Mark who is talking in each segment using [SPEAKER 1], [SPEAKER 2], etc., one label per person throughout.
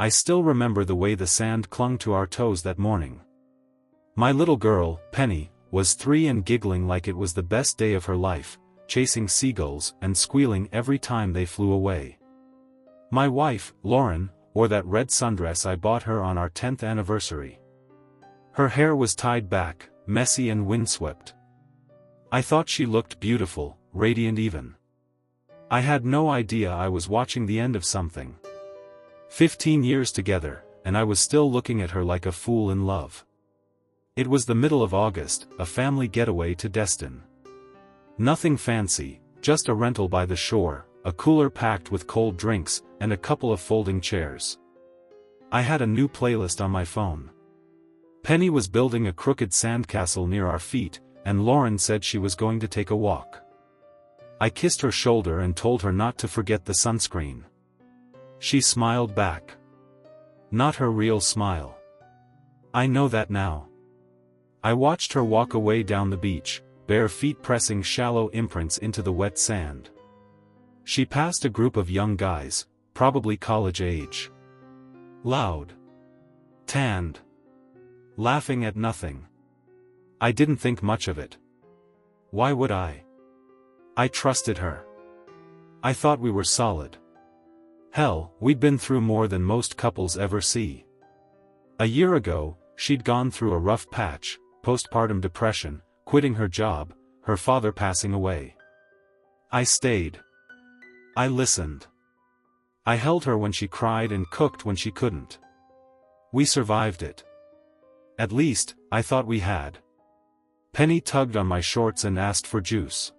[SPEAKER 1] I still remember the way the sand clung to our toes that morning. My little girl, Penny, was 3 and giggling like it was the best day of her life, chasing seagulls and squealing every time they flew away. My wife, Lauren, wore that red sundress I bought her on our 10th anniversary. Her hair was tied back, messy and windswept. I thought she looked beautiful, radiant even. I had no idea I was watching the end of something. 15 years together, and I was still looking at her like a fool in love. It was the middle of August, a family getaway to Destin. Nothing fancy, just a rental by the shore, a cooler packed with cold drinks, and a couple of folding chairs. I had a new playlist on my phone. Penny was building a crooked sandcastle near our feet, and Lauren said she was going to take a walk. I kissed her shoulder and told her not to forget the sunscreen. She smiled back. Not her real smile. I know that now. I watched her walk away down the beach, bare feet pressing shallow imprints into the wet sand. She passed a group of young guys, probably college age. Loud. Tanned. Laughing at nothing. I didn't think much of it. Why would I? I trusted her. I thought we were solid. Hell, we'd been through more than most couples ever see. A year ago, she'd gone through a rough patch, postpartum depression, quitting her job, her father passing away. I stayed. I listened. I held her when she cried and cooked when she couldn't. We survived it. At least, I thought we had. Penny tugged on my shorts and asked for juice.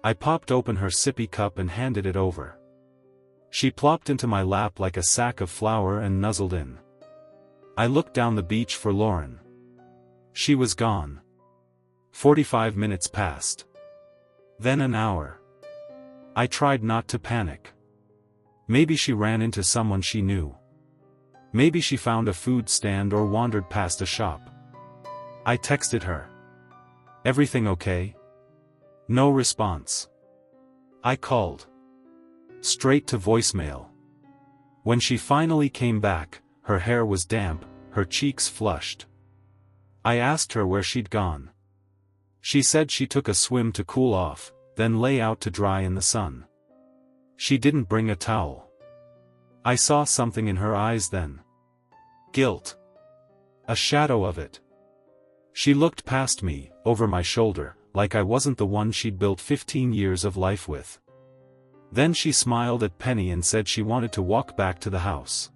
[SPEAKER 1] I popped open her sippy cup and handed it over. She plopped into my lap like a sack of flour and nuzzled in. I looked down the beach for Lauren. She was gone. 45 minutes passed. Then an hour. I tried not to panic. Maybe she ran into someone she knew. Maybe she found a food stand or wandered past a shop. I texted her. Everything okay? No response. I called. Straight to voicemail. When she finally came back, her hair was damp, her cheeks flushed. I asked her where she'd gone. She said she took a swim to cool off, then lay out to dry in the sun. She didn't bring a towel. I saw something in her eyes then. Guilt. A shadow of it. She looked past me, over my shoulder, like I wasn't the one she'd built 15 years of life with. Then she smiled at Penny and said she wanted to walk back to the house.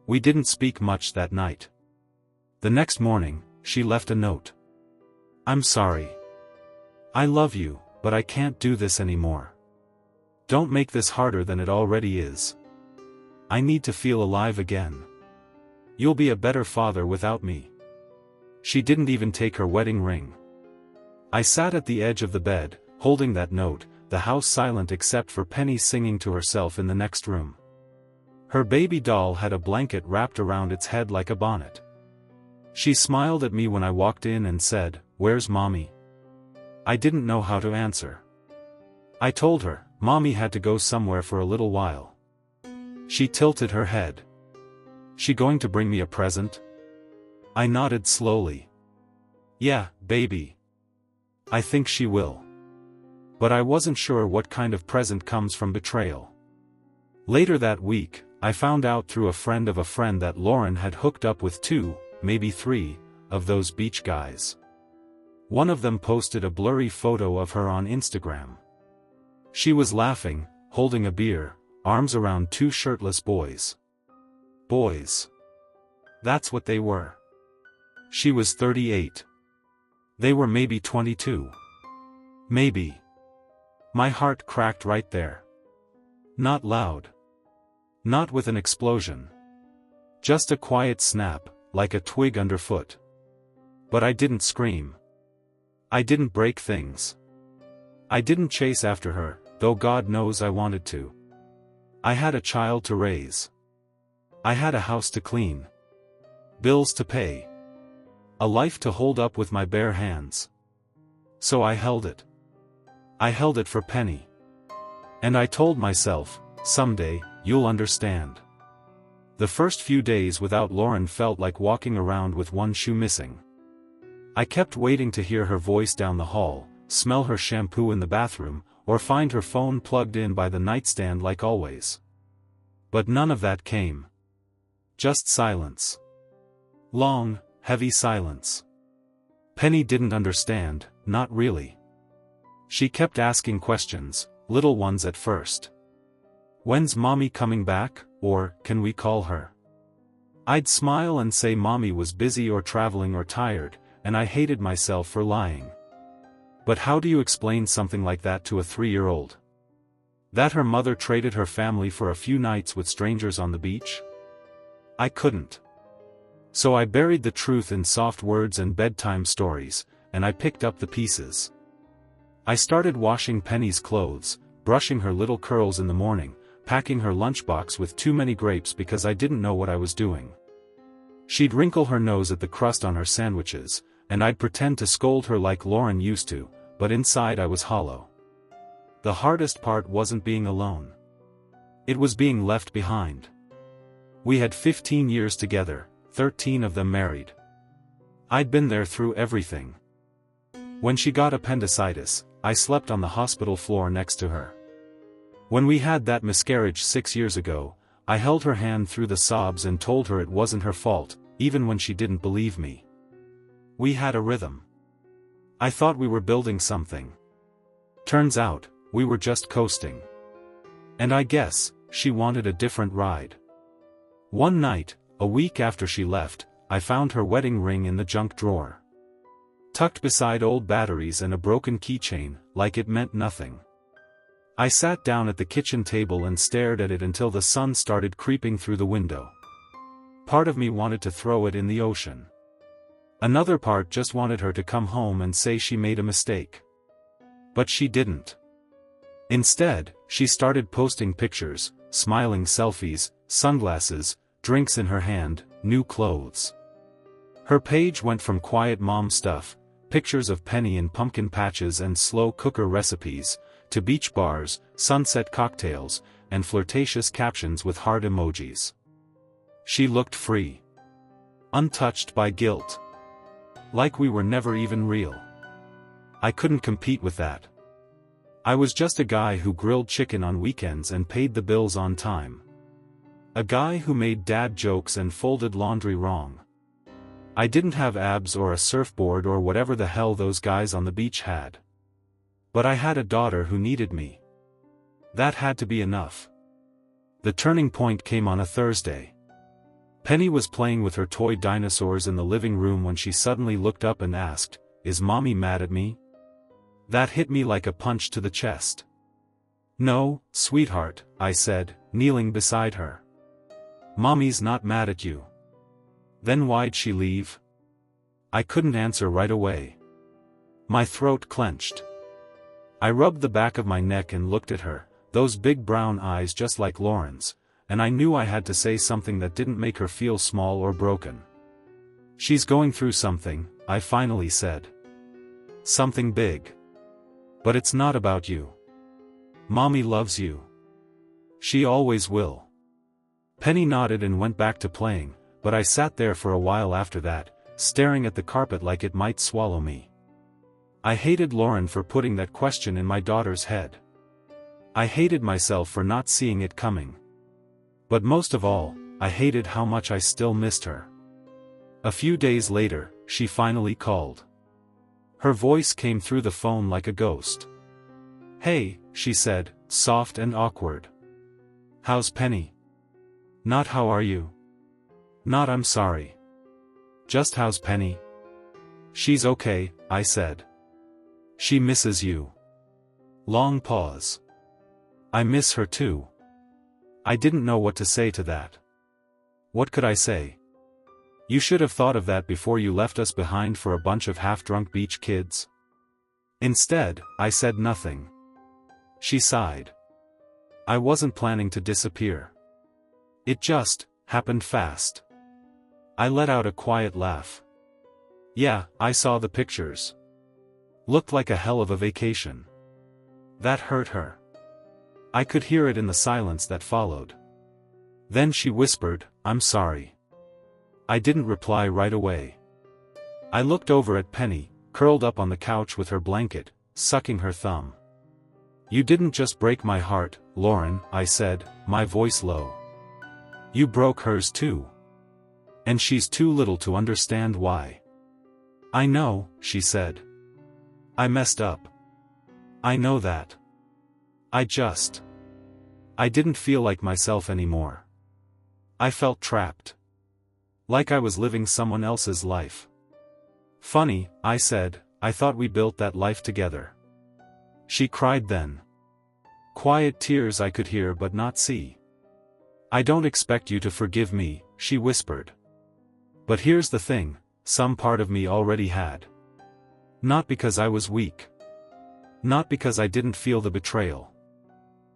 [SPEAKER 1] We didn't speak much that night. The next morning, she left a note. I'm sorry. I love you, but I can't do this anymore. Don't make this harder than it already is. I need to feel alive again. You'll be a better father without me. She didn't even take her wedding ring. I sat at the edge of the bed, holding that note, the house silent except for Penny singing to herself in the next room. Her baby doll had a blanket wrapped around its head like a bonnet. She smiled at me when I walked in and said, "Where's Mommy?" I didn't know how to answer. I told her, Mommy had to go somewhere for a little while. She tilted her head. She going to bring me a present? I nodded slowly. Yeah, baby. I think she will. But I wasn't sure what kind of present comes from betrayal. Later that week, I found out through a friend of a friend that Lauren had hooked up with 2, maybe 3, of those beach guys. One of them posted a blurry photo of her on Instagram. She was laughing, holding a beer, arms around 2 shirtless boys. Boys. That's what they were. She was 38. They were maybe 22. Maybe. My heart cracked right there. Not loud. Not with an explosion. Just a quiet snap, like a twig underfoot. But I didn't scream. I didn't break things. I didn't chase after her, though God knows I wanted to. I had a child to raise. I had a house to clean. Bills to pay. A life to hold up with my bare hands. So I held it. I held it for Penny. And I told myself, someday, you'll understand. The first few days without Lauren felt like walking around with one shoe missing. I kept waiting to hear her voice down the hall, smell her shampoo in the bathroom, or find her phone plugged in by the nightstand like always. But none of that came. Just silence. Long, heavy silence. Penny didn't understand, not really. She kept asking questions, little ones at first. When's Mommy coming back, or, can we call her? I'd smile and say Mommy was busy or traveling or tired, and I hated myself for lying. But how do you explain something like that to a 3-year-old? That her mother traded her family for a few nights with strangers on the beach? I couldn't. So I buried the truth in soft words and bedtime stories, and I picked up the pieces. I started washing Penny's clothes, brushing her little curls in the morning, packing her lunchbox with too many grapes because I didn't know what I was doing. She'd wrinkle her nose at the crust on her sandwiches, and I'd pretend to scold her like Lauren used to, but inside I was hollow. The hardest part wasn't being alone. It was being left behind. We had 15 years together, 13 of them married. I'd been there through everything. When she got appendicitis, I slept on the hospital floor next to her. When we had that miscarriage 6 years ago, I held her hand through the sobs and told her it wasn't her fault, even when she didn't believe me. We had a rhythm. I thought we were building something. Turns out, we were just coasting. And I guess, she wanted a different ride. One night, a week after she left, I found her wedding ring in the junk drawer. Tucked beside old batteries and a broken keychain, like it meant nothing. I sat down at the kitchen table and stared at it until the sun started creeping through the window. Part of me wanted to throw it in the ocean. Another part just wanted her to come home and say she made a mistake. But she didn't. Instead, she started posting pictures, smiling selfies, sunglasses, drinks in her hand, new clothes. Her page went from quiet mom stuff, pictures of Penny in pumpkin patches and slow cooker recipes, to beach bars, sunset cocktails, and flirtatious captions with heart emojis. She looked free. Untouched by guilt. Like we were never even real. I couldn't compete with that. I was just a guy who grilled chicken on weekends and paid the bills on time. A guy who made dad jokes and folded laundry wrong. I didn't have abs or a surfboard or whatever the hell those guys on the beach had. But I had a daughter who needed me. That had to be enough. The turning point came on a Thursday. Penny was playing with her toy dinosaurs in the living room when she suddenly looked up and asked, "Is Mommy mad at me?" That hit me like a punch to the chest. "No, sweetheart," I said, kneeling beside her. "Mommy's not mad at you." Then why'd she leave? I couldn't answer right away. My throat clenched. I rubbed the back of my neck and looked at her, those big brown eyes just like Lauren's, and I knew I had to say something that didn't make her feel small or broken. "She's going through something," I finally said. "Something big. But it's not about you. Mommy loves you. She always will." Penny nodded and went back to playing, but I sat there for a while after that, staring at the carpet like it might swallow me. I hated Lauren for putting that question in my daughter's head. I hated myself for not seeing it coming. But most of all, I hated how much I still missed her. A few days later, she finally called. Her voice came through the phone like a ghost. "Hey," she said, soft and awkward. "How's Penny?" Not "how are you?" Not "I'm sorry." Just "how's Penny?" "She's okay," I said. "She misses you." Long pause. "I miss her too." I didn't know what to say to that. What could I say? "You should have thought of that before you left us behind for a bunch of half-drunk beach kids." Instead, I said nothing. She sighed. "I wasn't planning to disappear. It just happened fast." I let out a quiet laugh. "Yeah, I saw the pictures. Looked like a hell of a vacation." That hurt her. I could hear it in the silence that followed. Then she whispered, "I'm sorry." I didn't reply right away. I looked over at Penny, curled up on the couch with her blanket, sucking her thumb. "You didn't just break my heart, Lauren," I said, my voice low. "You broke hers too. And she's too little to understand why." "I know," she said. "I messed up. I know that. I didn't feel like myself anymore. I felt trapped. Like I was living someone else's life." "Funny," I said, "I thought we built that life together." She cried then. Quiet tears I could hear but not see. "I don't expect you to forgive me," she whispered. "But here's the thing, some part of me already had. Not because I was weak. Not because I didn't feel the betrayal.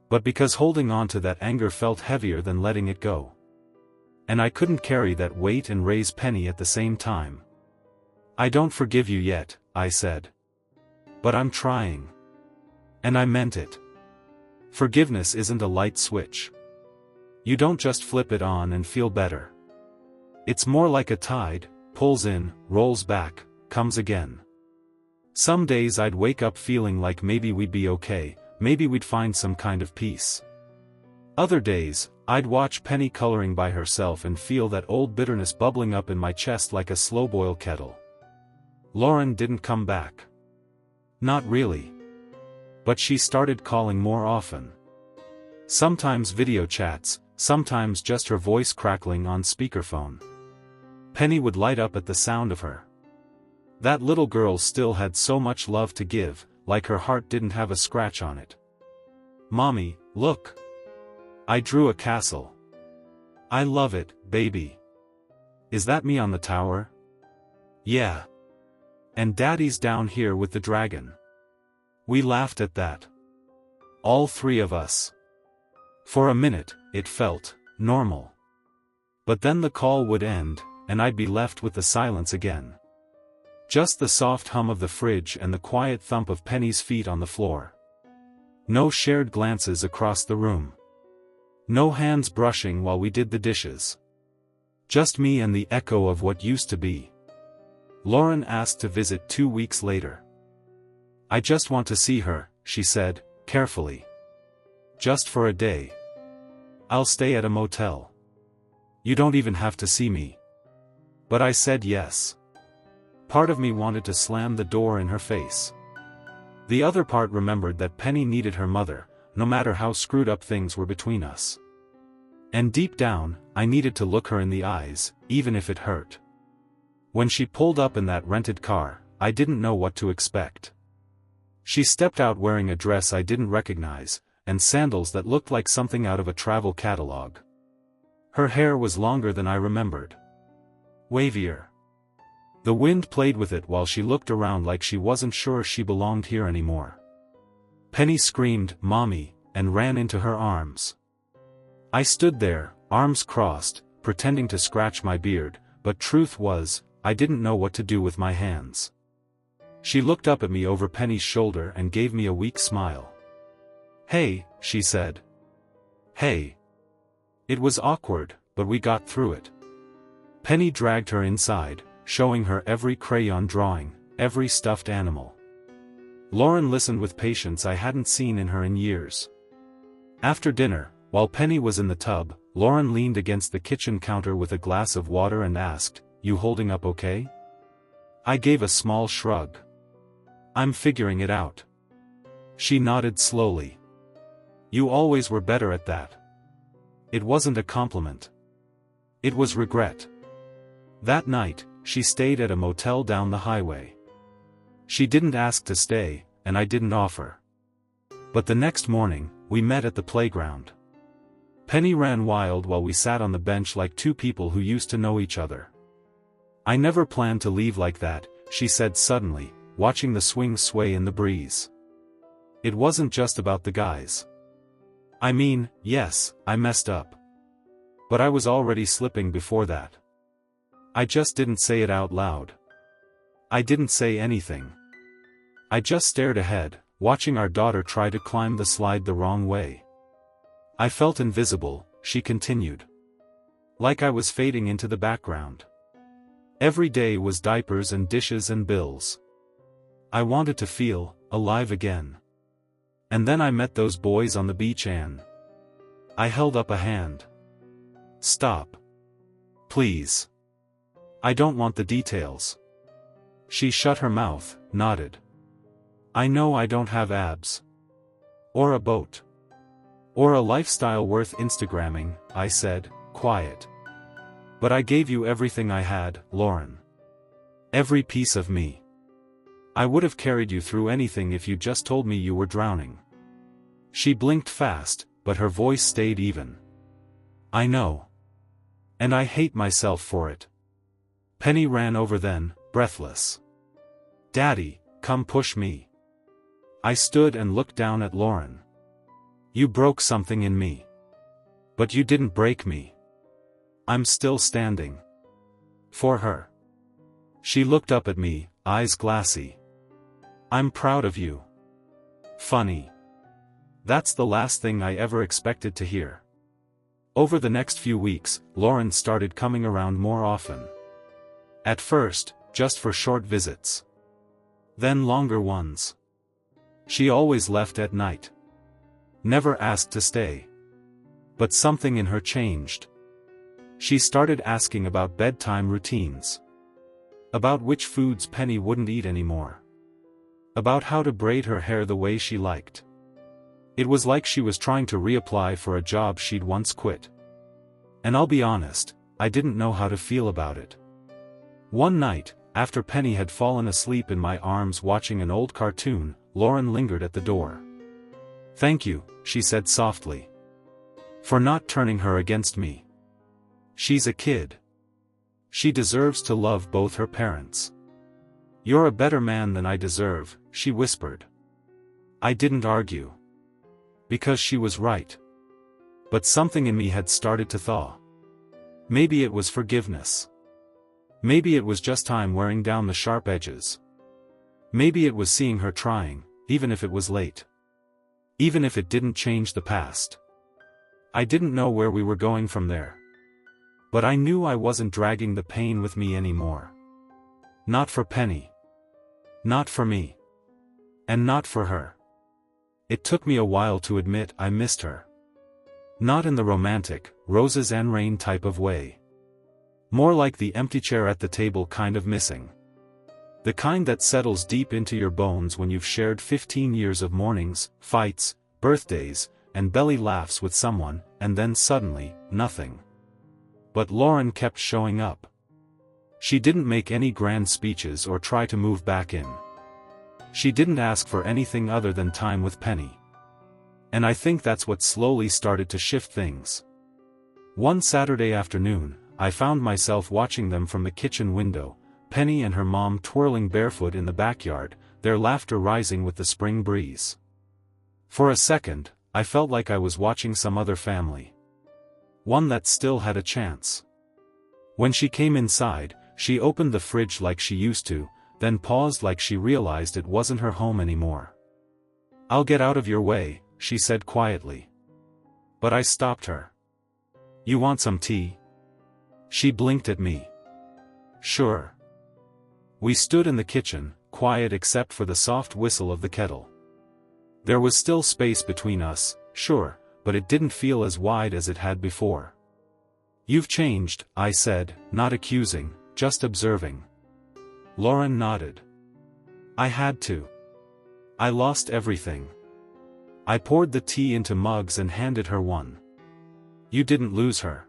[SPEAKER 1] But because holding on to that anger felt heavier than letting it go. And I couldn't carry that weight and raise Penny at the same time." "I don't forgive you yet," I said. "But I'm trying. And I meant it. Forgiveness isn't a light switch. You don't just flip it on and feel better. It's more like a tide, pulls in, rolls back, comes again. Some days I'd wake up feeling like maybe we'd be okay, maybe we'd find some kind of peace. Other days, I'd watch Penny coloring by herself and feel that old bitterness bubbling up in my chest like a slow-boil kettle. Lauren didn't come back. Not really. But she started calling more often. Sometimes video chats, sometimes just her voice crackling on speakerphone. Penny would light up at the sound of her. That little girl still had so much love to give, like her heart didn't have a scratch on it. "Mommy, look. I drew a castle. I love it, baby. Is that me on the tower?" "Yeah. And Daddy's down here with the dragon." We laughed at that. All three of us. For a minute, it felt normal. But then the call would end, and I'd be left with the silence again. Just the soft hum of the fridge and the quiet thump of Penny's feet on the floor. No shared glances across the room. No hands brushing while we did the dishes. Just me and the echo of what used to be. Lauren asked to visit 2 weeks later. "I just want to see her," she said, carefully. "Just for a day. I'll stay at a motel. You don't even have to see me." But I said yes. Part of me wanted to slam the door in her face. The other part remembered that Penny needed her mother, no matter how screwed up things were between us. And deep down, I needed to look her in the eyes, even if it hurt. When she pulled up in that rented car, I didn't know what to expect. She stepped out wearing a dress I didn't recognize, and sandals that looked like something out of a travel catalog. Her hair was longer than I remembered. Wavier. The wind played with it while she looked around like she wasn't sure she belonged here anymore. Penny screamed, "Mommy," and ran into her arms. I stood there, arms crossed, pretending to scratch my beard, but truth was, I didn't know what to do with my hands. She looked up at me over Penny's shoulder and gave me a weak smile. "Hey," she said. "Hey." It was awkward, but we got through it. Penny dragged her inside, showing her every crayon drawing, every stuffed animal. Lauren listened with patience I hadn't seen in her in years. After dinner, while Penny was in the tub, Lauren leaned against the kitchen counter with a glass of water and asked, "You holding up okay?" I gave a small shrug. "I'm figuring it out." She nodded slowly. "You always were better at that." It wasn't a compliment. It was regret. That night, she stayed at a motel down the highway. She didn't ask to stay, and I didn't offer. But the next morning, we met at the playground. Penny ran wild while we sat on the bench like two people who used to know each other. "I never planned to leave like that," she said suddenly, watching the swing sway in the breeze. "It wasn't just about the guys. I mean, yes, I messed up. But I was already slipping before that. I just didn't say it out loud. I didn't say anything. I just stared ahead, watching our daughter try to climb the slide the wrong way. I felt invisible," she continued. Like I was fading into the background. Every day was diapers and dishes and bills. I wanted to feel alive again. And then I met those boys on the beach and I held up a hand. Stop. Please. I don't want the details. She shut her mouth, nodded. I know I don't have abs. Or a boat. Or a lifestyle worth Instagramming, I said, quiet. But I gave you everything I had, Lauren. Every piece of me. I would have carried you through anything if you just told me you were drowning. She blinked fast, but her voice stayed even. I know. And I hate myself for it. Penny ran over then, breathless. Daddy, come push me. I stood and looked down at Lauren. You broke something in me. But you didn't break me. I'm still standing. For her. She looked up at me, eyes glassy. I'm proud of you. Funny. That's the last thing I ever expected to hear. Over the next few weeks, Lauren started coming around more often. At first, just for short visits. Then longer ones. She always left at night. Never asked to stay. But something in her changed. She started asking about bedtime routines. About which foods Penny wouldn't eat anymore. About how to braid her hair the way she liked. It was like she was trying to reapply for a job she'd once quit. And I'll be honest, I didn't know how to feel about it. One night, after Penny had fallen asleep in my arms watching an old cartoon, Lauren lingered at the door. Thank you, she said softly. For not turning her against me. She's a kid. She deserves to love both her parents. You're a better man than I deserve, she whispered. I didn't argue. Because she was right. But something in me had started to thaw. Maybe it was forgiveness. Maybe it was just time wearing down the sharp edges. Maybe it was seeing her trying, even if it was late. Even if it didn't change the past. I didn't know where we were going from there. But I knew I wasn't dragging the pain with me anymore. Not for Penny. Not for me. And not for her. It took me a while to admit I missed her. Not in the romantic, roses and rain type of way. More like the empty chair at the table kind of missing. The kind that settles deep into your bones when you've shared 15 years of mornings, fights, birthdays, and belly laughs with someone, and then suddenly, nothing. But Lauren kept showing up. She didn't make any grand speeches or try to move back in. She didn't ask for anything other than time with Penny. And I think that's what slowly started to shift things. One Saturday afternoon, I found myself watching them from the kitchen window, Penny and her mom twirling barefoot in the backyard, their laughter rising with the spring breeze. For a second, I felt like I was watching some other family. One that still had a chance. When she came inside, she opened the fridge like she used to, then paused like she realized it wasn't her home anymore. I'll get out of your way, she said quietly. But I stopped her. You want some tea? She blinked at me. Sure. We stood in the kitchen, quiet except for the soft whistle of the kettle. There was still space between us, sure, but it didn't feel as wide as it had before. You've changed, I said, not accusing, just observing. Lauren nodded. I had to. I lost everything. I poured the tea into mugs and handed her one. You didn't lose her.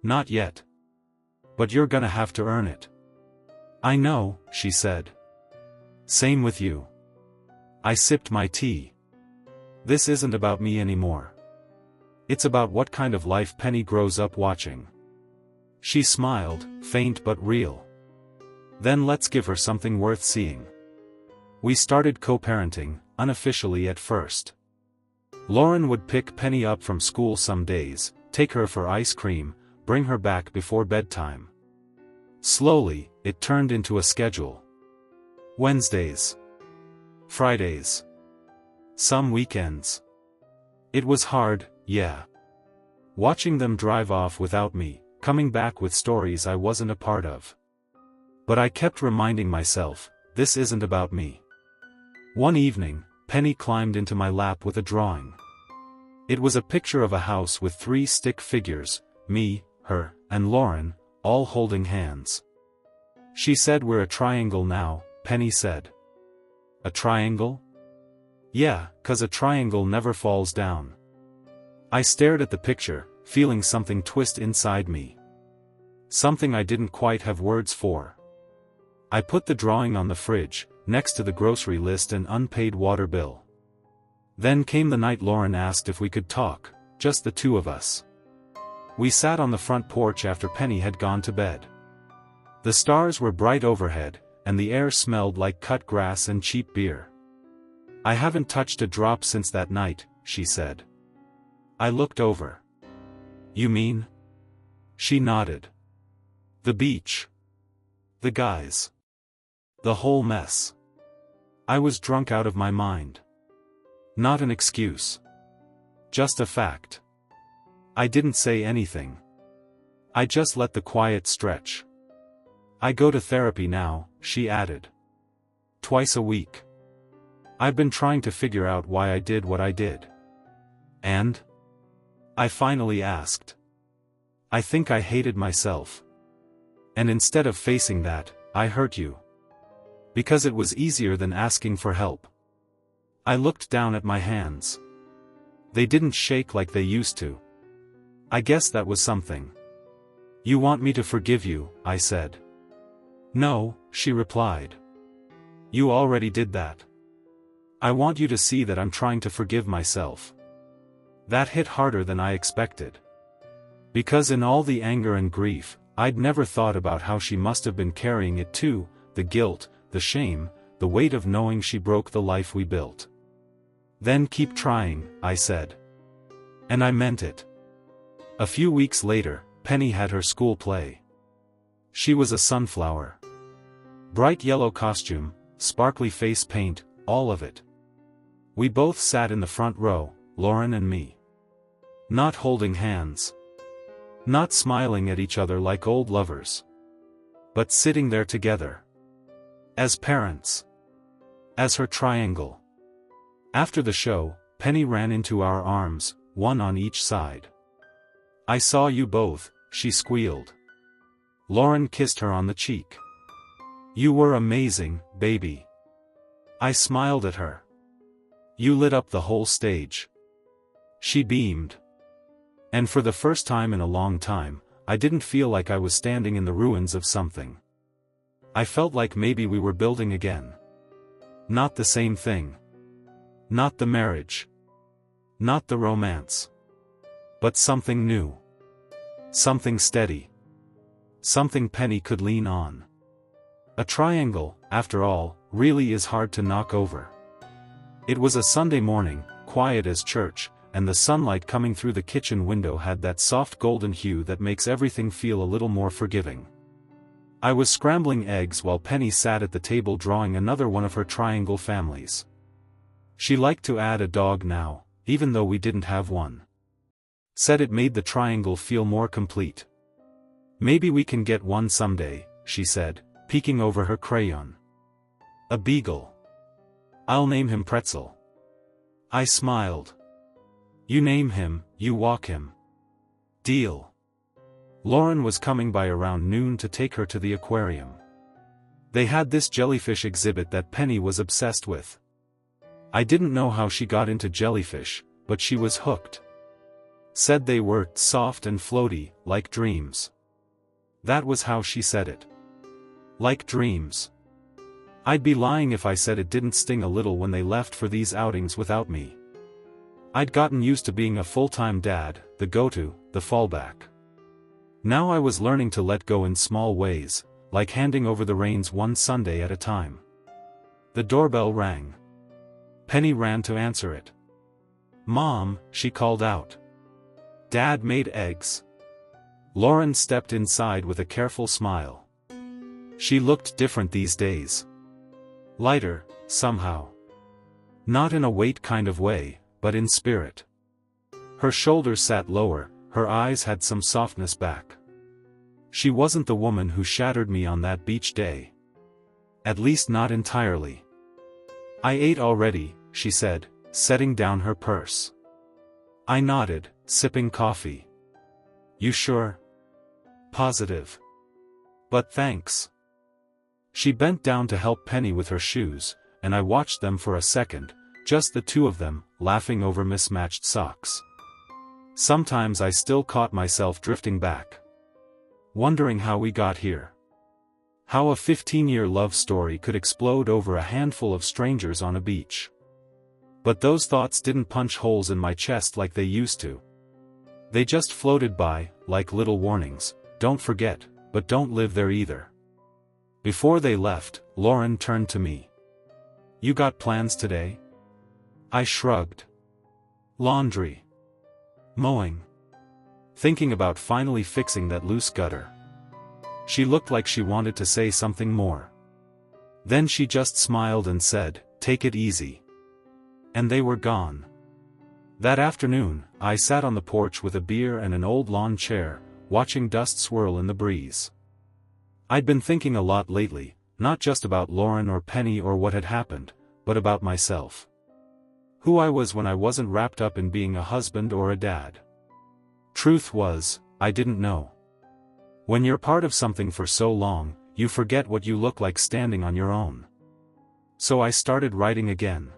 [SPEAKER 1] Not yet. But you're gonna have to earn it. I know, she said. Same with you. I sipped my tea. This isn't about me anymore. It's about what kind of life Penny grows up watching. She smiled, faint but real. Then let's give her something worth seeing. We started co-parenting, unofficially at first. Lauren would pick Penny up from school some days, take her for ice cream, bring her back before bedtime. Slowly, it turned into a schedule. Wednesdays. Fridays. Some weekends. It was hard, yeah. Watching them drive off without me, coming back with stories I wasn't a part of. But I kept reminding myself, this isn't about me. One evening, Penny climbed into my lap with a drawing. It was a picture of a house with 3 stick figures, me, her, and Lauren, all holding hands. She said, "We're a triangle now," Penny said. A triangle? Yeah, 'cause a triangle never falls down. I stared at the picture, feeling something twist inside me. Something I didn't quite have words for. I put the drawing on the fridge, next to the grocery list and unpaid water bill. Then came the night Lauren asked if we could talk, just the 2 of us. We sat on the front porch after Penny had gone to bed. The stars were bright overhead, and the air smelled like cut grass and cheap beer. "I haven't touched a drop since that night," she said. I looked over. "You mean?" She nodded. "The beach. The guys. The whole mess. I was drunk out of my mind. Not an excuse. Just a fact." I didn't say anything. I just let the quiet stretch. "I go to therapy now," she added. "Twice a week. I've been trying to figure out why I did what I did." "And?" I finally asked. "I think I hated myself. And instead of facing that, I hurt you. Because it was easier than asking for help." I looked down at my hands. They didn't shake like they used to. I guess that was something. "You want me to forgive you," I said. "No," she replied. "You already did that. I want you to see that I'm trying to forgive myself." That hit harder than I expected. Because in all the anger and grief, I'd never thought about how she must have been carrying it too, the guilt, the shame, the weight of knowing she broke the life we built. "Then keep trying," I said. And I meant it. A few weeks later, Penny had her school play. She was a sunflower. Bright yellow costume, sparkly face paint, all of it. We both sat in the front row, Lauren and me. Not holding hands. Not smiling at each other like old lovers. But sitting there together. As parents. As her triangle. After the show, Penny ran into our arms, one on each side. "I saw you both," she squealed. Lauren kissed her on the cheek. "You were amazing, baby." I smiled at her. "You lit up the whole stage." She beamed. And for the first time in a long time, I didn't feel like I was standing in the ruins of something. I felt like maybe we were building again. Not the same thing. Not the marriage. Not the romance. But something new. Something steady. Something Penny could lean on. A triangle, after all, really is hard to knock over. It was a Sunday morning, quiet as church, and the sunlight coming through the kitchen window had that soft golden hue that makes everything feel a little more forgiving. I was scrambling eggs while Penny sat at the table drawing another one of her triangle families. She liked to add a dog now, even though we didn't have one. Said it made the triangle feel more complete. "Maybe we can get one someday," she said, peeking over her crayon. "A beagle. I'll name him Pretzel." I smiled. "You name him, you walk him. Deal." Lauren was coming by around noon to take her to the aquarium. They had this jellyfish exhibit that Penny was obsessed with. I didn't know how she got into jellyfish, but she was hooked. Said they were soft and floaty, like dreams. That was how she said it. Like dreams. I'd be lying if I said it didn't sting a little when they left for these outings without me. I'd gotten used to being a full-time dad, the go-to, the fallback. Now I was learning to let go in small ways, like handing over the reins one Sunday at a time. The doorbell rang. Penny ran to answer it. "Mom," she called out. "Dad made eggs." Lauren stepped inside with a careful smile. She looked different these days. Lighter, somehow. Not in a weight kind of way, but in spirit. Her shoulders sat lower, her eyes had some softness back. She wasn't the woman who shattered me on that beach day. At least not entirely. I ate already, she said, setting down her purse. I nodded, sipping coffee. You sure? Positive. But thanks. She bent down to help Penny with her shoes, and I watched them for a second, just the two of them, laughing over mismatched socks. Sometimes I still caught myself drifting back, wondering how we got here. How a 15-year love story could explode over a handful of strangers on a beach. But those thoughts didn't punch holes in my chest like they used to. They just floated by, like little warnings, don't forget, but don't live there either. Before they left, Lauren turned to me. You got plans today? I shrugged. Laundry. Mowing. Thinking about finally fixing that loose gutter. She looked like she wanted to say something more. Then she just smiled and said, take it easy. And they were gone. That afternoon, I sat on the porch with a beer and an old lawn chair, watching dust swirl in the breeze. I'd been thinking a lot lately, not just about Lauren or Penny or what had happened, but about myself. Who I was when I wasn't wrapped up in being a husband or a dad. Truth was, I didn't know. When you're part of something for so long, you forget what you look like standing on your own. So I started writing again.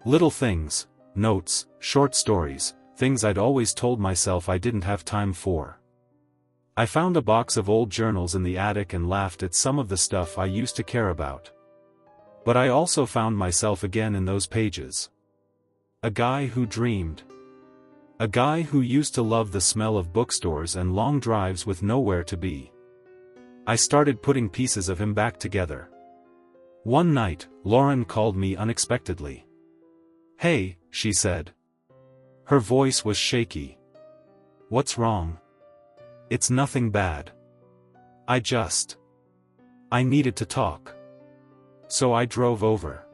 [SPEAKER 1] Little things, notes, short stories, things I'd always told myself I didn't have time for. I found a box of old journals in the attic and laughed at some of the stuff I used to care about. But I also found myself again in those pages. A guy who dreamed. A guy who used to love the smell of bookstores and long drives with nowhere to be. I started putting pieces of him back together. One night, Lauren called me unexpectedly. Hey, she said. Her voice was shaky. What's wrong? It's nothing bad. I needed to talk. So I drove over.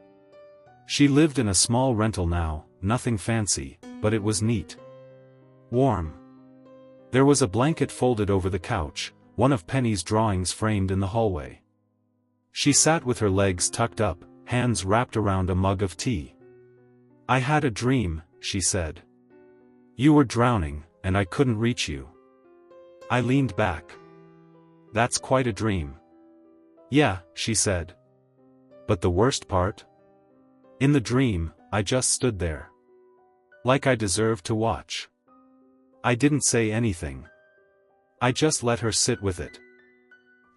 [SPEAKER 1] She lived in a small rental now, nothing fancy, but it was neat. Warm. There was a blanket folded over the couch, one of Penny's drawings framed in the hallway. She sat with her legs tucked up, hands wrapped around a mug of tea. I had a dream, she said. You were drowning, and I couldn't reach you. I leaned back. That's quite a dream. Yeah, she said. But the worst part? In the dream, I just stood there. Like I deserved to watch. I didn't say anything. I just let her sit with it.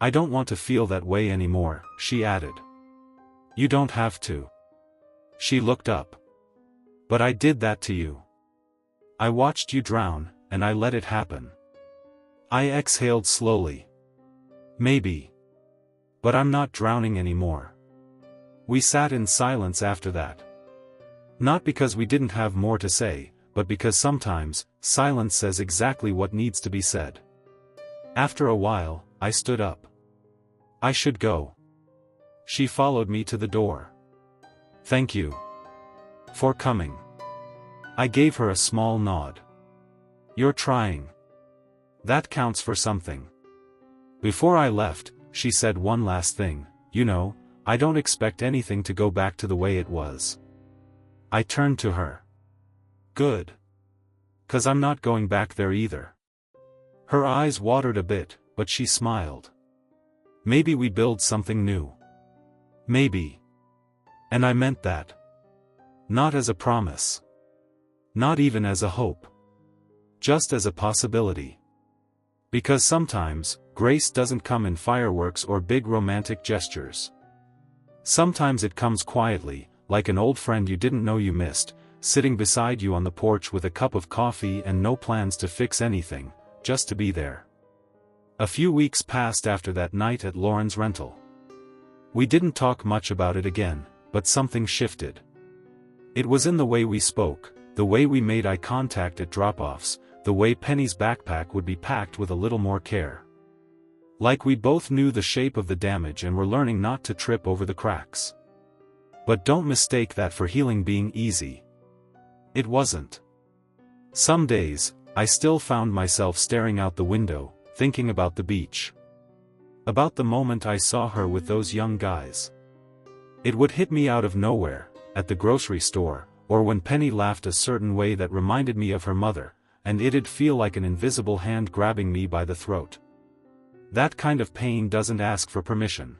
[SPEAKER 1] I don't want to feel that way anymore, she added. You don't have to. She looked up. But I did that to you. I watched you drown, and I let it happen. I exhaled slowly. Maybe. But I'm not drowning anymore. We sat in silence after that. Not because we didn't have more to say, but because sometimes, silence says exactly what needs to be said. After a while, I stood up. I should go. She followed me to the door. Thank you. For coming. I gave her a small nod. You're trying. That counts for something. Before I left, she said one last thing, you know, I don't expect anything to go back to the way it was. I turned to her. Good. 'Cause I'm not going back there either. Her eyes watered a bit, but she smiled. Maybe we build something new. Maybe. And I meant that. Not as a promise. Not even as a hope. Just as a possibility. Because sometimes, grace doesn't come in fireworks or big romantic gestures. Sometimes it comes quietly, like an old friend you didn't know you missed, sitting beside you on the porch with a cup of coffee and no plans to fix anything, just to be there. A few weeks passed after that night at Lauren's rental. We didn't talk much about it again, but something shifted. It was in the way we spoke, the way we made eye contact at drop-offs, the way Penny's backpack would be packed with a little more care. Like we both knew the shape of the damage and were learning not to trip over the cracks. But don't mistake that for healing being easy. It wasn't. Some days, I still found myself staring out the window, thinking about the beach. About the moment I saw her with those young guys. It would hit me out of nowhere, at the grocery store, or when Penny laughed a certain way that reminded me of her mother, and it'd feel like an invisible hand grabbing me by the throat. That kind of pain doesn't ask for permission.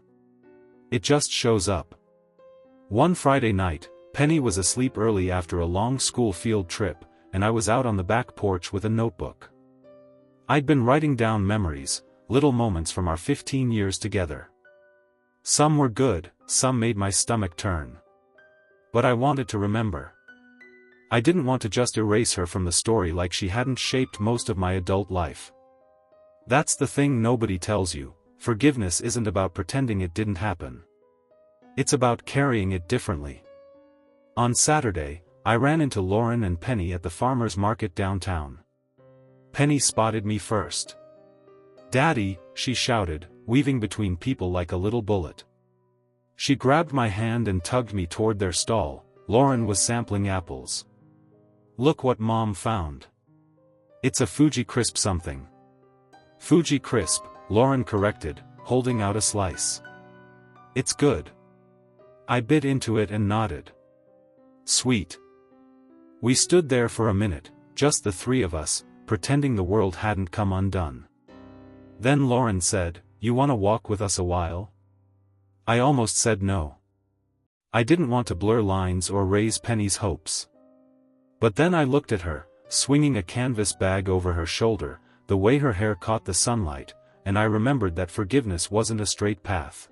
[SPEAKER 1] It just shows up. One Friday night, Penny was asleep early after a long school field trip, and I was out on the back porch with a notebook. I'd been writing down memories, little moments from our 15 years together. Some were good, some made my stomach turn. But I wanted to remember. I didn't want to just erase her from the story like she hadn't shaped most of my adult life. That's the thing nobody tells you: forgiveness isn't about pretending it didn't happen. It's about carrying it differently. On Saturday, I ran into Lauren and Penny at the farmer's market downtown. Penny spotted me first. "Daddy," she shouted, weaving between people like a little bullet. She grabbed my hand and tugged me toward their stall. Lauren was sampling apples. "Look what Mom found. It's a Fuji Crisp something." "Fuji Crisp," Lauren corrected, holding out a slice. "It's good." I bit into it and nodded. "Sweet." We stood there for a minute, just the three of us, pretending the world hadn't come undone. Then Lauren said, "You wanna walk with us a while?" I almost said no. I didn't want to blur lines or raise Penny's hopes. But then I looked at her, swinging a canvas bag over her shoulder, the way her hair caught the sunlight, and I remembered that forgiveness wasn't a straight path.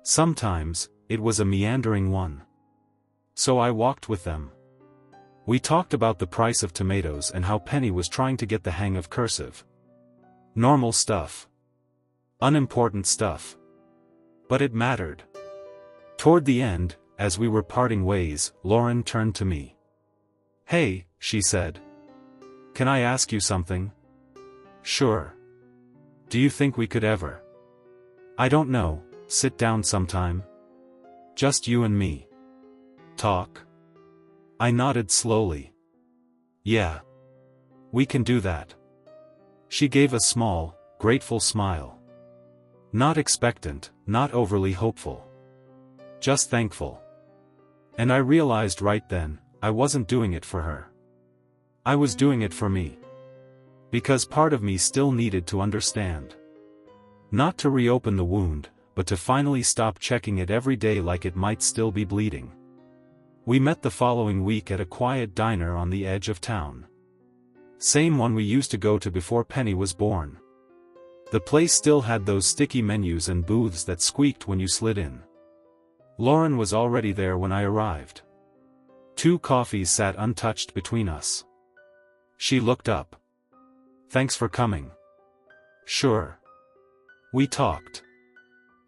[SPEAKER 1] Sometimes, it was a meandering one. So I walked with them. We talked about the price of tomatoes and how Penny was trying to get the hang of cursive. Normal stuff. Unimportant stuff. But it mattered. Toward the end, as we were parting ways, Lauren turned to me. "Hey," she said. "Can I ask you something?" "Sure. Do you think we could ever?" "I don't know, sit down sometime? Just you and me. Talk?" I nodded slowly. "Yeah. We can do that." She gave a small, grateful smile. Not expectant, not overly hopeful. Just thankful. And I realized right then, I wasn't doing it for her. I was doing it for me. Because part of me still needed to understand. Not to reopen the wound, but to finally stop checking it every day like it might still be bleeding. We met the following week at a quiet diner on the edge of town. Same one we used to go to before Penny was born. The place still had those sticky menus and booths that squeaked when you slid in. Lauren was already there when I arrived. 2 coffees sat untouched between us. She looked up. "Thanks for coming." "Sure." We talked.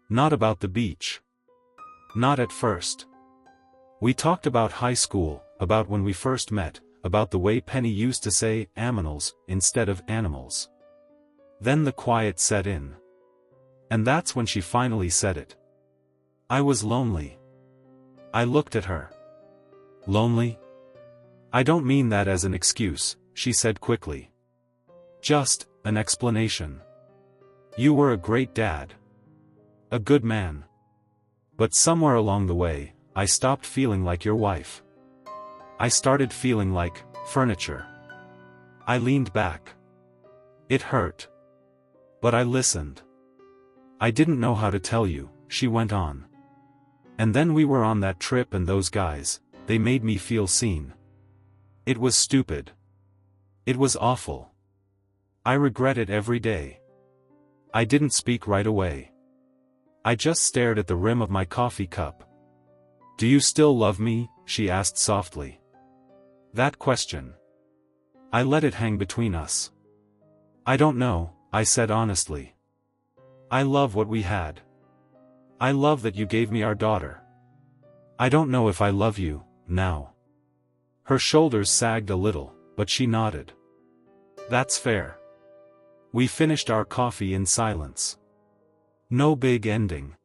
[SPEAKER 1] Not about the beach. Not at first. We talked about high school, about when we first met, about the way Penny used to say "aminals" instead of "animals." Then the quiet set in. And that's when she finally said it. I was lonely. I looked at her. "Lonely? I don't mean that as an excuse," she said quickly. "Just an explanation. You were a great dad. A good man. But somewhere along the way, I stopped feeling like your wife. I started feeling like furniture." I leaned back. It hurt. But I listened. "I didn't know how to tell you," she went on. "And then we were on that trip and those guys, they made me feel seen. It was stupid. It was awful. I regret it every day." I didn't speak right away. I just stared at the rim of my coffee cup. "Do you still love me?" she asked softly. That question. I let it hang between us. "I don't know," I said honestly. "I love what we had. I love that you gave me our daughter. I don't know if I love you, now." Her shoulders sagged a little, but she nodded. "That's fair." We finished our coffee in silence. No big ending.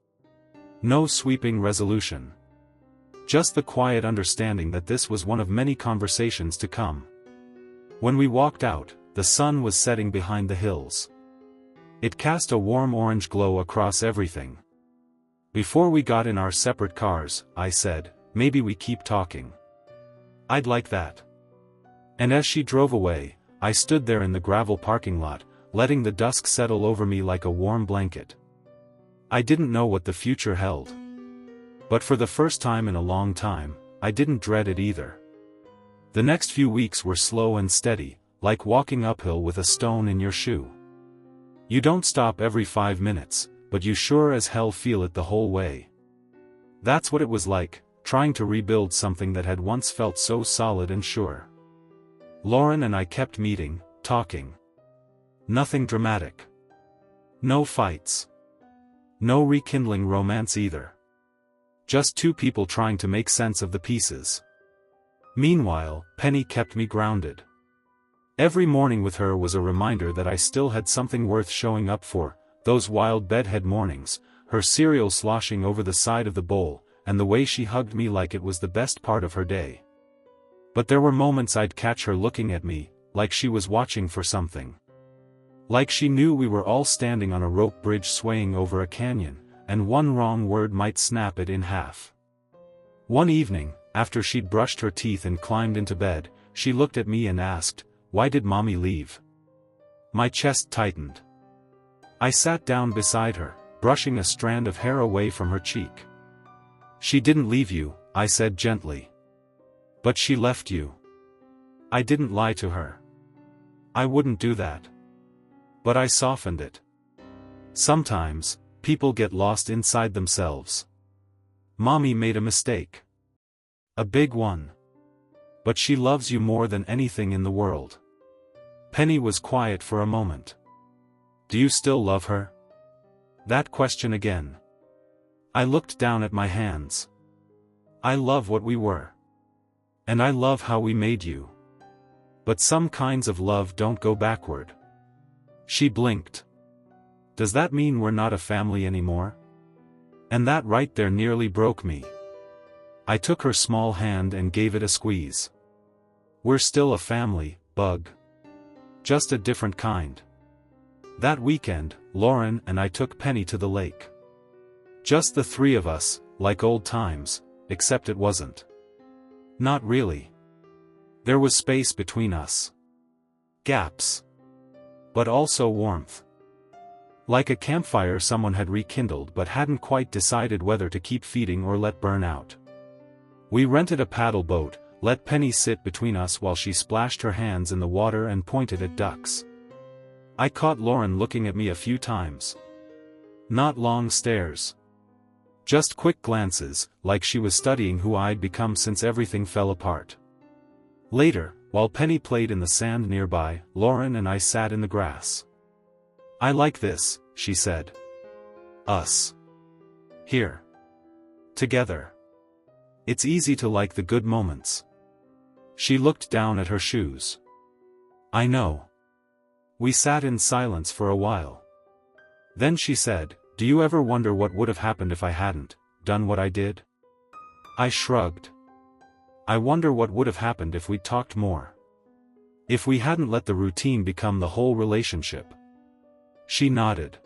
[SPEAKER 1] No sweeping resolution. Just the quiet understanding that this was one of many conversations to come. When we walked out, the sun was setting behind the hills. It cast a warm orange glow across everything. Before we got in our separate cars, I said, maybe we keep talking. I'd like that. And as she drove away, I stood there in the gravel parking lot, letting the dusk settle over me like a warm blanket. I didn't know what the future held. But for the first time in a long time, I didn't dread it either. The next few weeks were slow and steady, like walking uphill with a stone in your shoe. You don't stop every 5 minutes, but you sure as hell feel it the whole way. That's what it was like, trying to rebuild something that had once felt so solid and sure. Lauren and I kept meeting, talking. Nothing dramatic. No fights. No rekindling romance either. Just two people trying to make sense of the pieces. Meanwhile, Penny kept me grounded. Every morning with her was a reminder that I still had something worth showing up for, those wild bedhead mornings, her cereal sloshing over the side of the bowl, and the way she hugged me like it was the best part of her day. But there were moments I'd catch her looking at me, like she was watching for something. Like she knew we were all standing on a rope bridge swaying over a canyon, and one wrong word might snap it in half. One evening, after she'd brushed her teeth and climbed into bed, she looked at me and asked, "Why did Mommy leave?" My chest tightened. I sat down beside her, brushing a strand of hair away from her cheek. "She didn't leave you," I said gently. "But she left you." I didn't lie to her. I wouldn't do that. But I softened it. Sometimes, people get lost inside themselves. Mommy made a mistake. A big one. But she loves you more than anything in the world. Penny was quiet for a moment. "Do you still love her?" That question again. I looked down at my hands. "I love what we were. And I love how we made you. But some kinds of love don't go backward." She blinked. "Does that mean we're not a family anymore?" And that right there nearly broke me. I took her small hand and gave it a squeeze. "We're still a family, Bug. Just a different kind." That weekend, Lauren and I took Penny to the lake. Just the three of us, like old times, except it wasn't. Not really. There was space between us. Gaps. But also warmth. Like a campfire someone had rekindled but hadn't quite decided whether to keep feeding or let burn out. We rented a paddle boat, let Penny sit between us while she splashed her hands in the water and pointed at ducks. I caught Lauren looking at me a few times. Not long stares. Just quick glances, like she was studying who I'd become since everything fell apart. Later, while Penny played in the sand nearby, Lauren and I sat in the grass. "I like this," she said. "Us. Here. Together. It's easy to like the good moments." She looked down at her shoes. "I know." We sat in silence for a while. Then she said, "Do you ever wonder what would have happened if I hadn't done what I did?" I shrugged. "I wonder what would have happened if we'd talked more. If we hadn't let the routine become the whole relationship." She nodded.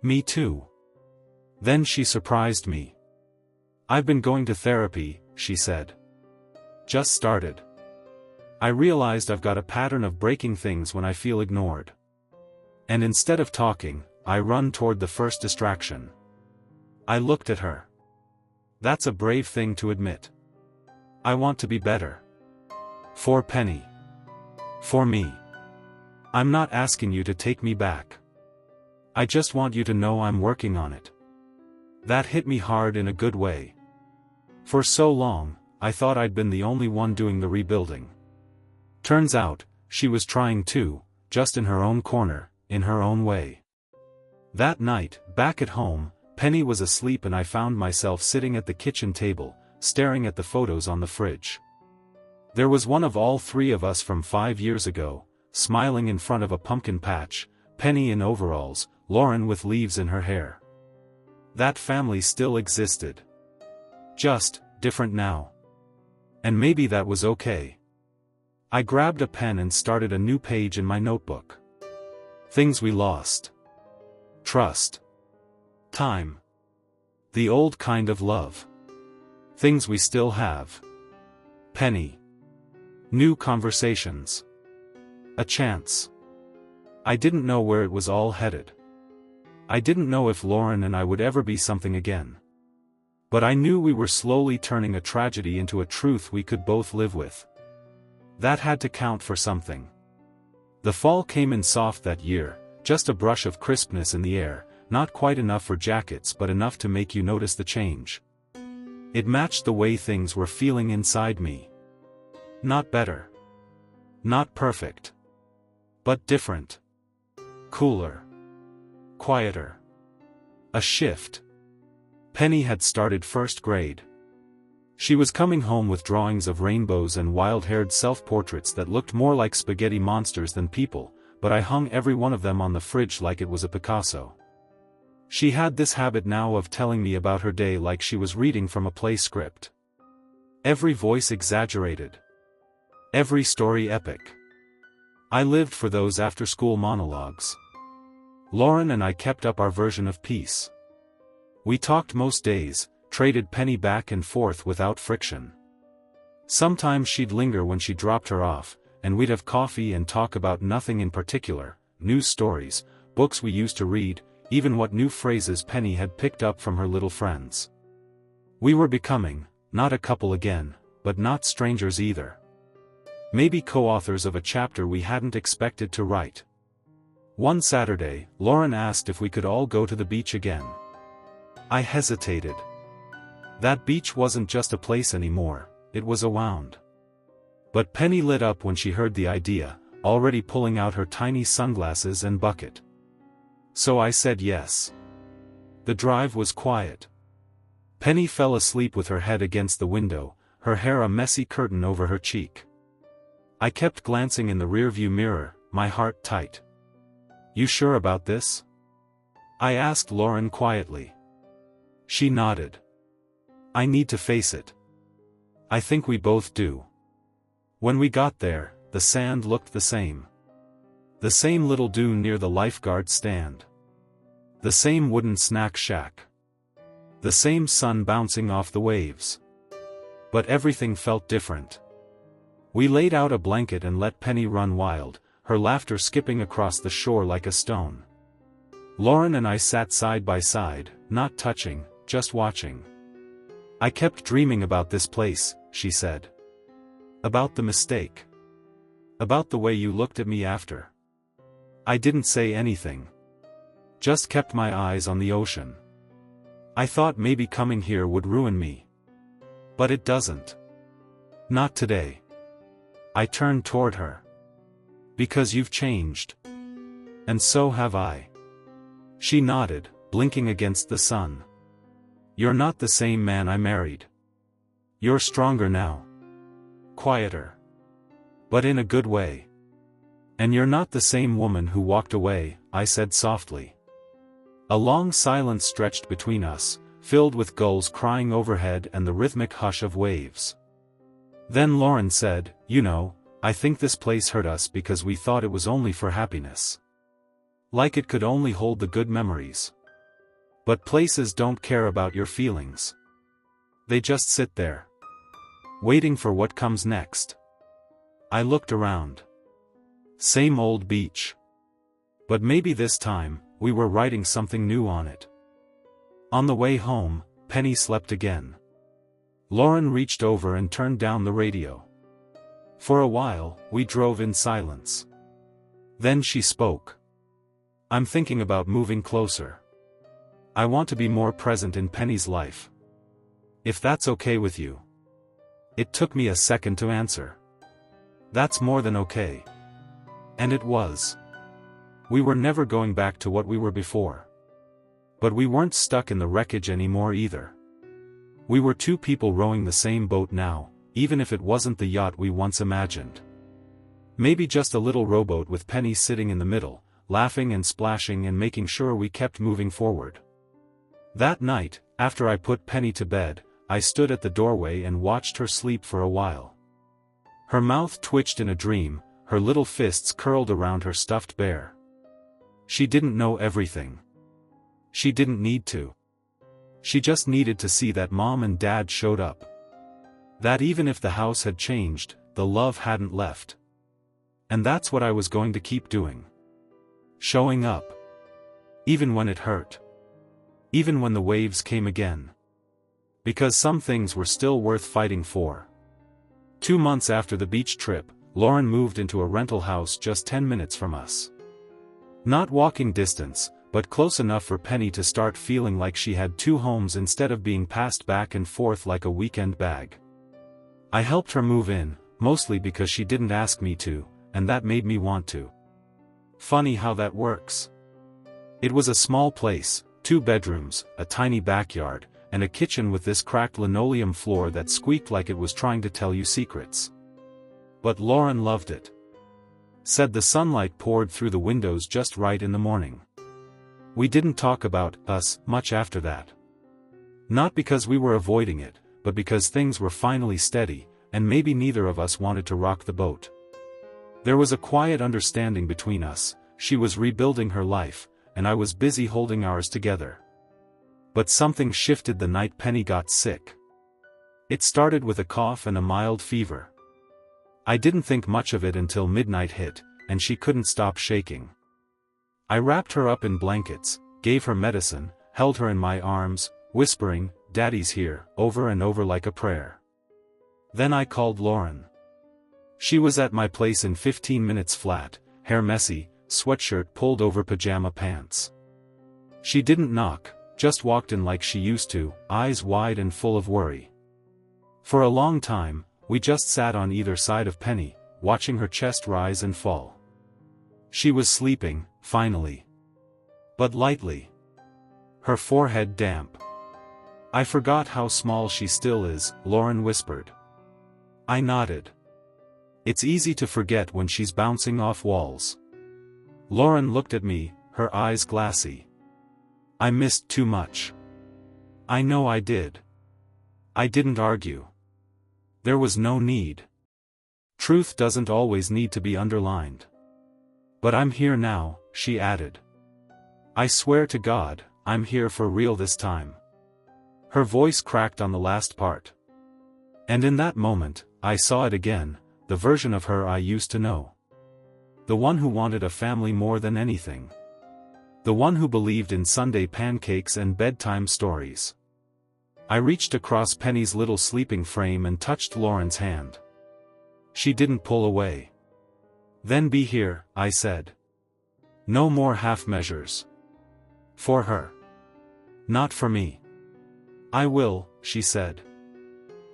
[SPEAKER 1] "Me too." Then she surprised me. "I've been going to therapy," she said. "Just started. I realized I've got a pattern of breaking things when I feel ignored. And instead of talking, I run toward the first distraction." I looked at her. "That's a brave thing to admit." "I want to be better. For Penny. For me. I'm not asking you to take me back. I just want you to know I'm working on it." That hit me hard in a good way. For so long, I thought I'd been the only one doing the rebuilding. Turns out, she was trying too, just in her own corner, in her own way. That night, back at home, Penny was asleep and I found myself sitting at the kitchen table, staring at the photos on the fridge. There was one of all three of us from 5 years ago, smiling in front of a pumpkin patch, Penny in overalls, Lauren with leaves in her hair. That family still existed. Just different now. And maybe that was okay. I grabbed a pen and started a new page in my notebook. Things we lost. Trust. Time. The old kind of love. Things we still have. Penny. New conversations. A chance. I didn't know where it was all headed. I didn't know if Lauren and I would ever be something again. But I knew we were slowly turning a tragedy into a truth we could both live with. That had to count for something. The fall came in soft that year, just a brush of crispness in the air, not quite enough for jackets but enough to make you notice the change. It matched the way things were feeling inside me. Not better. Not perfect. But different. Cooler. Quieter. A shift. Penny had started first grade. She was coming home with drawings of rainbows and wild-haired self-portraits that looked more like spaghetti monsters than people, but I hung every one of them on the fridge like it was a Picasso. She had this habit now of telling me about her day like she was reading from a play script. Every voice exaggerated. Every story epic. I lived for those after-school monologues. Lauren and I kept up our version of peace. We talked most days, traded Penny back and forth without friction. Sometimes she'd linger when she dropped her off, and we'd have coffee and talk about nothing in particular, news stories, books we used to read, even what new phrases Penny had picked up from her little friends. We were becoming, not a couple again, but not strangers either. Maybe co-authors of a chapter we hadn't expected to write. One Saturday, Lauren asked if we could all go to the beach again. I hesitated. That beach wasn't just a place anymore, it was a wound. But Penny lit up when she heard the idea, already pulling out her tiny sunglasses and bucket. So I said yes. The drive was quiet. Penny fell asleep with her head against the window, her hair a messy curtain over her cheek. I kept glancing in the rearview mirror, my heart tight. "You sure about this?" I asked Lauren quietly. She nodded. "I need to face it." "I think we both do." When we got there, the sand looked the same. The same little dune near the lifeguard stand. The same wooden snack shack. The same sun bouncing off the waves. But everything felt different. We laid out a blanket and let Penny run wild, her laughter skipping across the shore like a stone. Lauren and I sat side by side, not touching, just watching. "I kept dreaming about this place," she said. "About the mistake. About the way you looked at me after." I didn't say anything. Just kept my eyes on the ocean. I thought maybe coming here would ruin me. But it doesn't. Not today. I turned toward her. "Because you've changed. And so have I." She nodded, blinking against the sun. "You're not the same man I married. You're stronger now. Quieter. But in a good way. And you're not the same woman who walked away," I said softly. A long silence stretched between us, filled with gulls crying overhead and the rhythmic hush of waves. Then Lauren said, "You know, I think this place hurt us because we thought it was only for happiness. Like it could only hold the good memories. But places don't care about your feelings. They just sit there. Waiting for what comes next." I looked around. Same old beach. But maybe this time, we were writing something new on it. On the way home, Penny slept again. Lauren reached over and turned down the radio. For a while, we drove in silence. Then she spoke. "I'm thinking about moving closer. I want to be more present in Penny's life. If that's okay with you." It took me a second to answer. "That's more than okay." And it was. We were never going back to what we were before. But we weren't stuck in the wreckage anymore either. We were two people rowing the same boat now, even if it wasn't the yacht we once imagined. Maybe just a little rowboat with Penny sitting in the middle, laughing and splashing and making sure we kept moving forward. That night, after I put Penny to bed, I stood at the doorway and watched her sleep for a while. Her mouth twitched in a dream, her little fists curled around her stuffed bear. She didn't know everything. She didn't need to. She just needed to see that Mom and Dad showed up. That even if the house had changed, the love hadn't left. And that's what I was going to keep doing. Showing up. Even when it hurt. Even when the waves came again. Because some things were still worth fighting for. 2 months after the beach trip, Lauren moved into a rental house just 10 minutes from us. Not walking distance, but close enough for Penny to start feeling like she had 2 homes instead of being passed back and forth like a weekend bag. I helped her move in, mostly because she didn't ask me to, and that made me want to. Funny how that works. It was a small place, 2 bedrooms, a tiny backyard, and a kitchen with this cracked linoleum floor that squeaked like it was trying to tell you secrets. But Lauren loved it. Said the sunlight poured through the windows just right in the morning. We didn't talk about us much after that. Not because we were avoiding it, but because things were finally steady, and maybe neither of us wanted to rock the boat. There was a quiet understanding between us. She was rebuilding her life, and I was busy holding ours together. But something shifted the night Penny got sick. It started with a cough and a mild fever. I didn't think much of it until midnight hit, and she couldn't stop shaking. I wrapped her up in blankets, gave her medicine, held her in my arms, whispering, "Daddy's here," over and over like a prayer. Then I called Lauren. She was at my place in 15 minutes flat, hair messy, sweatshirt pulled over pajama pants. She didn't knock, just walked in like she used to, eyes wide and full of worry. For a long time, we just sat on either side of Penny, watching her chest rise and fall. She was sleeping, finally. But lightly. Her forehead damp. "I forgot how small she still is," Lauren whispered. I nodded. It's easy to forget when she's bouncing off walls. Lauren looked at me, her eyes glassy. I missed too much. I know I did. I didn't argue. There was no need. Truth doesn't always need to be underlined. But I'm here now, she added. I swear to God, I'm here for real this time. Her voice cracked on the last part. And in that moment, I saw it again, the version of her I used to know. The one who wanted a family more than anything. The one who believed in Sunday pancakes and bedtime stories. I reached across Penny's little sleeping frame and touched Lauren's hand. She didn't pull away. Then be here, I said. No more half measures. For her. Not for me. I will, she said.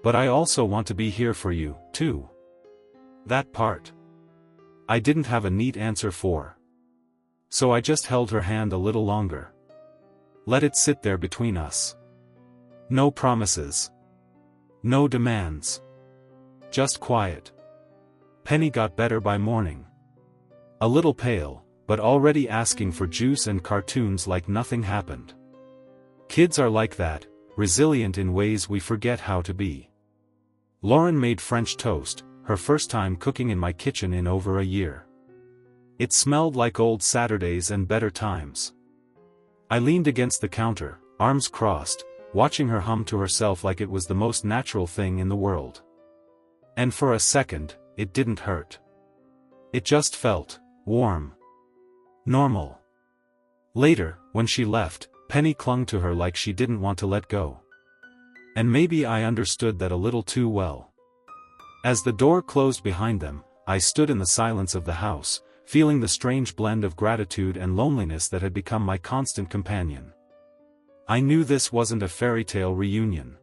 [SPEAKER 1] But I also want to be here for you, too. That part. I didn't have a neat answer for. So I just held her hand a little longer. Let it sit there between us. No promises. No demands. Just quiet. Penny got better by morning. A little pale, but already asking for juice and cartoons like nothing happened. Kids are like that, resilient in ways we forget how to be. Lauren made French toast, her first time cooking in my kitchen in over a year. It smelled like old Saturdays and better times. I leaned against the counter, arms crossed, watching her hum to herself like it was the most natural thing in the world. And for a second, it didn't hurt. It just felt warm. Normal. Later, when she left, Penny clung to her like she didn't want to let go. And maybe I understood that a little too well. As the door closed behind them, I stood in the silence of the house, feeling the strange blend of gratitude and loneliness that had become my constant companion. I knew this wasn't a fairy tale reunion.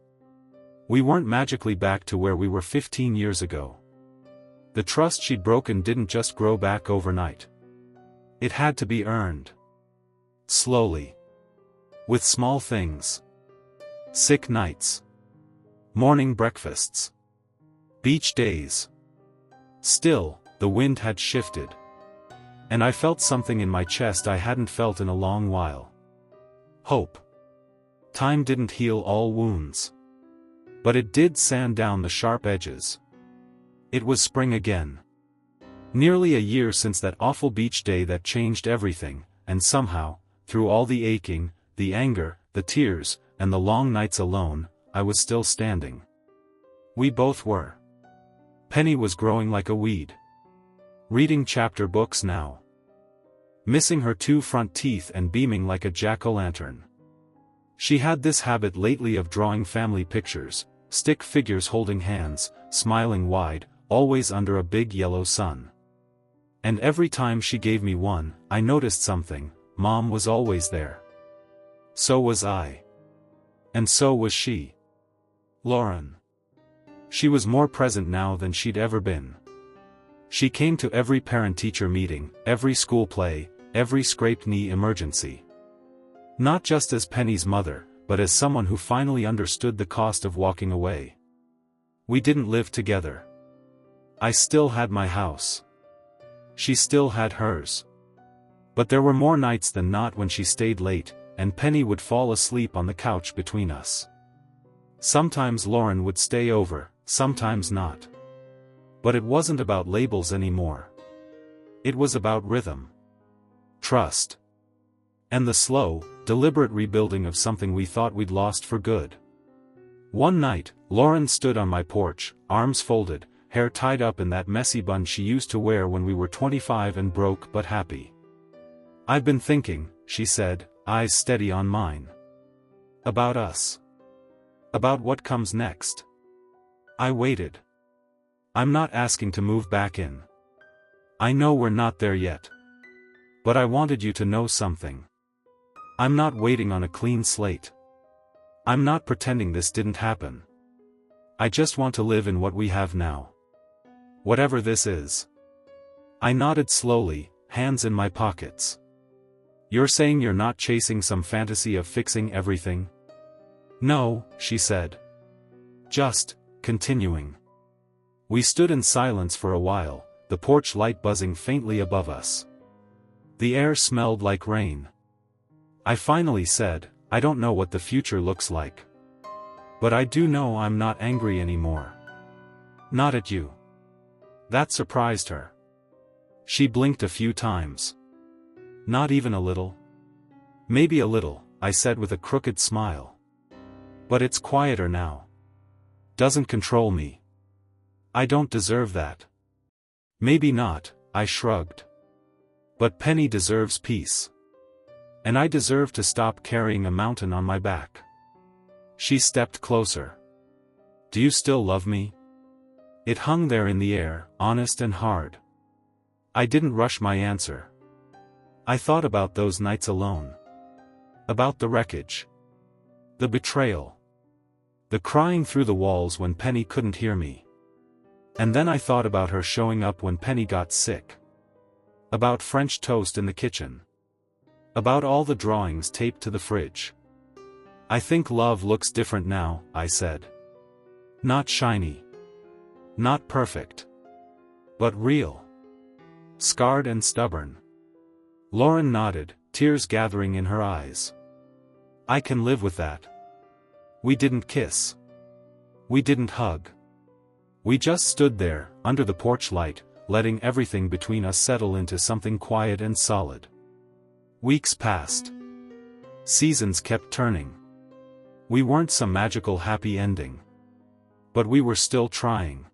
[SPEAKER 1] We weren't magically back to where we were 15 years ago. The trust she'd broken didn't just grow back overnight. It had to be earned. Slowly. With small things. Sick nights. Morning breakfasts. Beach days. Still, the wind had shifted. And I felt something in my chest I hadn't felt in a long while. Hope. Time didn't heal all wounds. But it did sand down the sharp edges. It was spring again. Nearly a year since that awful beach day that changed everything, and somehow, through all the aching, the anger, the tears, and the long nights alone, I was still standing. We both were. Penny was growing like a weed. Reading chapter books now. Missing her 2 front teeth and beaming like a jack-o'-lantern. She had this habit lately of drawing family pictures, stick figures holding hands, smiling wide, always under a big yellow sun. And every time she gave me one, I noticed something. Mom was always there. So was I. And so was she. Lauren. She was more present now than she'd ever been. She came to every parent-teacher meeting, every school play, every scraped-knee emergency. Not just as Penny's mother, but as someone who finally understood the cost of walking away. We didn't live together. I still had my house. She still had hers. But there were more nights than not when she stayed late, and Penny would fall asleep on the couch between us. Sometimes Lauren would stay over, sometimes not. But it wasn't about labels anymore. It was about rhythm. Trust. And the slow, deliberate rebuilding of something we thought we'd lost for good. One night, Lauren stood on my porch, arms folded, hair tied up in that messy bun she used to wear when we were 25 and broke but happy. "I've been thinking," she said, eyes steady on mine. "About us. About what comes next." I waited. "I'm not asking to move back in. I know we're not there yet. But I wanted you to know something. I'm not waiting on a clean slate. I'm not pretending this didn't happen. I just want to live in what we have now. Whatever this is." I nodded slowly, hands in my pockets. "You're saying you're not chasing some fantasy of fixing everything?" "No," she said. "Just, continuing." We stood in silence for a while, the porch light buzzing faintly above us. The air smelled like rain. I finally said, "I don't know what the future looks like. But I do know I'm not angry anymore. Not at you." That surprised her. She blinked a few times. "Not even a little?" "Maybe a little," I said with a crooked smile. "But it's quieter now. Doesn't control me. I don't deserve that." "Maybe not," I shrugged. "But Penny deserves peace. And I deserve to stop carrying a mountain on my back." She stepped closer. "Do you still love me?" It hung there in the air, honest and hard. I didn't rush my answer. I thought about those nights alone. About the wreckage. The betrayal. The crying through the walls when Penny couldn't hear me. And then I thought about her showing up when Penny got sick. About French toast in the kitchen. About all the drawings taped to the fridge. "I think love looks different now," I said. "Not shiny. Not perfect. But real. Scarred and stubborn." Lauren nodded, tears gathering in her eyes. "I can live with that." We didn't kiss. We didn't hug. We just stood there, under the porch light, letting everything between us settle into something quiet and solid. Weeks passed. Seasons kept turning. We weren't some magical happy ending. But we were still trying.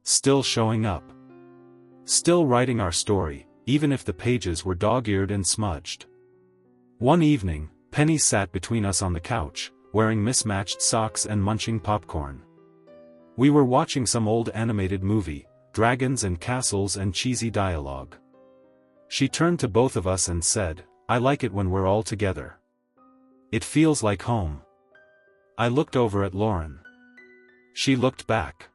[SPEAKER 1] Still showing up. Still writing our story, even if the pages were dog-eared and smudged. One evening, Penny sat between us on the couch, wearing mismatched socks and munching popcorn. We were watching some old animated movie, dragons and castles and cheesy dialogue. She turned to both of us and said, "I like it when we're all together. It feels like home." I looked over at Lauren. She looked back.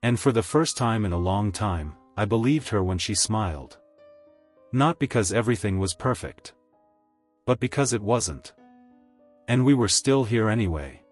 [SPEAKER 1] And for the first time in a long time, I believed her when she smiled. Not because everything was perfect. But because it wasn't. And we were still here anyway.